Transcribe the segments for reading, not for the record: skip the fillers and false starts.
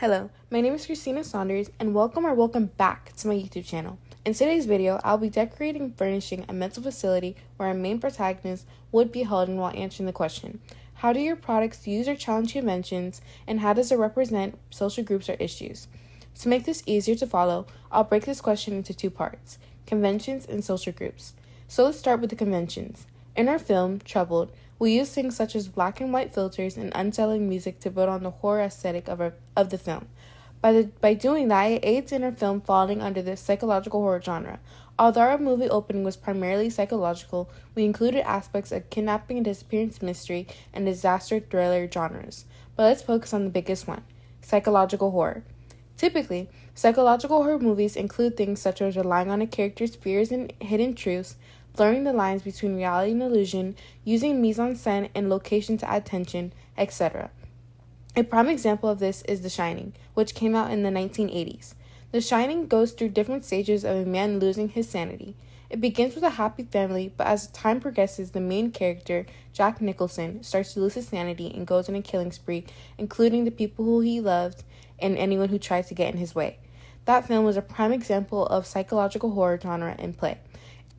Hello, my name is Christina Saunders, and welcome back to my YouTube channel. In today's video, I'll be decorating and furnishing a mental facility where our main protagonist would be held in while answering the question, how do your products use or challenge conventions, and how does it represent social groups or issues? To make this easier to follow, I'll break this question into two parts, conventions and social groups. So let's start with the conventions. In our film, Troubled, we use things such as black and white filters and unsettling music to build on the horror aesthetic of the film. By doing that, it aids in our film falling under the psychological horror genre. Although our movie opening was primarily psychological, we included aspects of kidnapping and disappearance mystery and disaster thriller genres. But let's focus on the biggest one, psychological horror. Typically, psychological horror movies include things such as relying on a character's fears and hidden truths, blurring the lines between reality and illusion, using mise-en-scène and location to add tension, etc. A prime example of this is The Shining, which came out in the 1980s. The Shining goes through different stages of a man losing his sanity. It begins with a happy family, but as time progresses, the main character, Jack Nicholson, starts to lose his sanity and goes on a killing spree, including the people who he loved and anyone who tried to get in his way. That film was a prime example of psychological horror genre in play.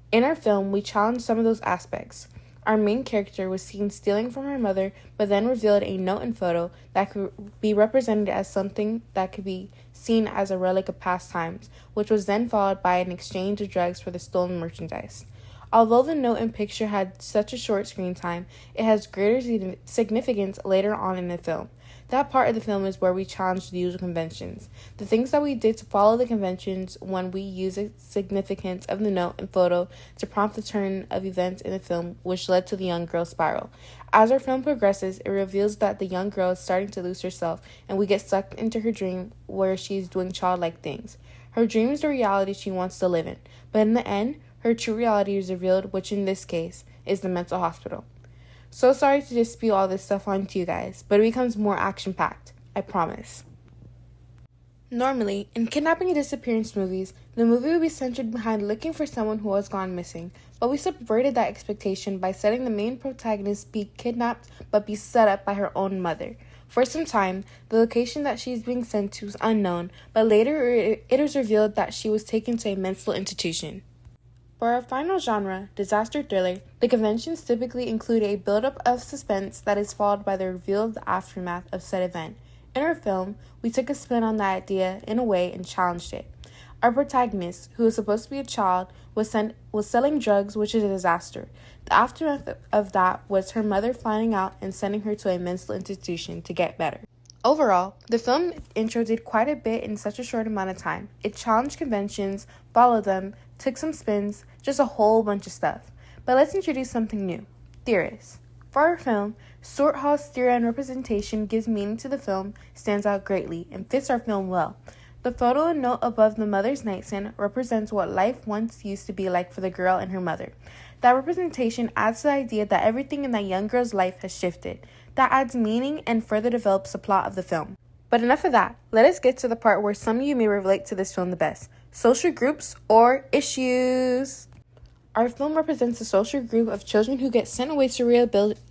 In our film, we challenged some of those aspects. Our main character was seen stealing from her mother, but then revealed a note and photo that could be represented as something that could be seen as a relic of past times, which was then followed by an exchange of drugs for the stolen merchandise. Although the note and picture had such a short screen time, it has greater significance later on in the film. That part of the film is where we challenged the usual conventions. The things that we did to follow the conventions when we used the significance of the note and photo to prompt the turn of events in the film, which led to the young girl spiral. As our film progresses, it reveals that the young girl is starting to lose herself, and we get sucked into her dream where she's doing childlike things. Her dream is the reality she wants to live in, but in the end, her true reality is revealed, which in this case is the mental hospital. So sorry to just spew all this stuff onto you guys, but it becomes more action-packed, I promise. Normally, in kidnapping and disappearance movies, the movie would be centered behind looking for someone who has gone missing, but we subverted that expectation by setting the main protagonist be kidnapped but be set up by her own mother. For some time, the location that she's being sent to is unknown, but later it is revealed that she was taken to a mental institution. For our final genre, disaster thriller, the conventions typically include a buildup of suspense that is followed by the reveal of the aftermath of said event. In our film, we took a spin on that idea in a way and challenged it. Our protagonist, who was supposed to be a child, was selling drugs, which is a disaster. The aftermath of that was her mother finding out and sending her to a mental institution to get better. Overall, the film intro did quite a bit in such a short amount of time. It challenged conventions, followed them, took some spins, just a whole bunch of stuff. But let's introduce something new, theorists. For our film, Stuart Hall's theory on representation gives meaning to the film, stands out greatly, and fits our film well. The photo and note above the mother's nightstand represents what life once used to be like for the girl and her mother. That representation adds to the idea that everything in that young girl's life has shifted. That adds meaning and further develops the plot of the film. But enough of that. Let us get to the part where some of you may relate to this film the best. Social groups or issues. Our film represents a social group of children who get sent away to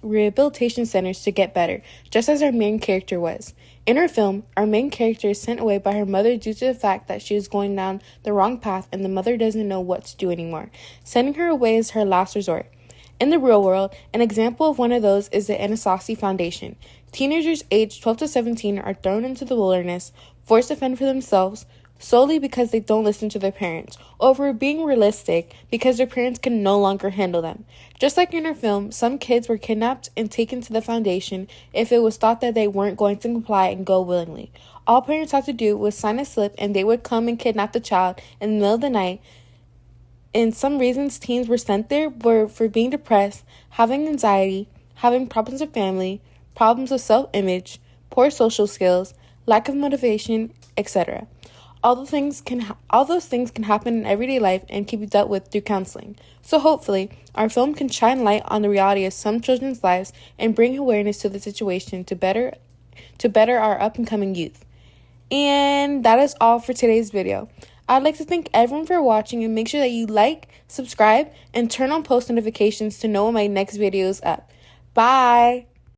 rehabilitation centers to get better, just as our main character was. In our film, our main character is sent away by her mother due to the fact that she is going down the wrong path and the mother doesn't know what to do anymore. Sending her away is her last resort. In the real world, an example of one of those is the Anasazi Foundation. Teenagers aged 12 to 17 are thrown into the wilderness, forced to fend for themselves, solely because they don't listen to their parents, or if we're being realistic, because their parents can no longer handle them. Just like in our film, some kids were kidnapped and taken to the foundation if it was thought that they weren't going to comply and go willingly. All parents had to do was sign a slip and they would come and kidnap the child in the middle of the night. And some reasons teens were sent there were for being depressed, having anxiety, having problems with family, problems with self-image, poor social skills, lack of motivation, etc. All those things can happen in everyday life and can be dealt with through counseling. So hopefully, our film can shine light on the reality of some children's lives and bring awareness to the situation to better our up-and-coming youth. And that is all for today's video. I'd like to thank everyone for watching and make sure that you like, subscribe, and turn on post notifications to know when my next video is up. Bye!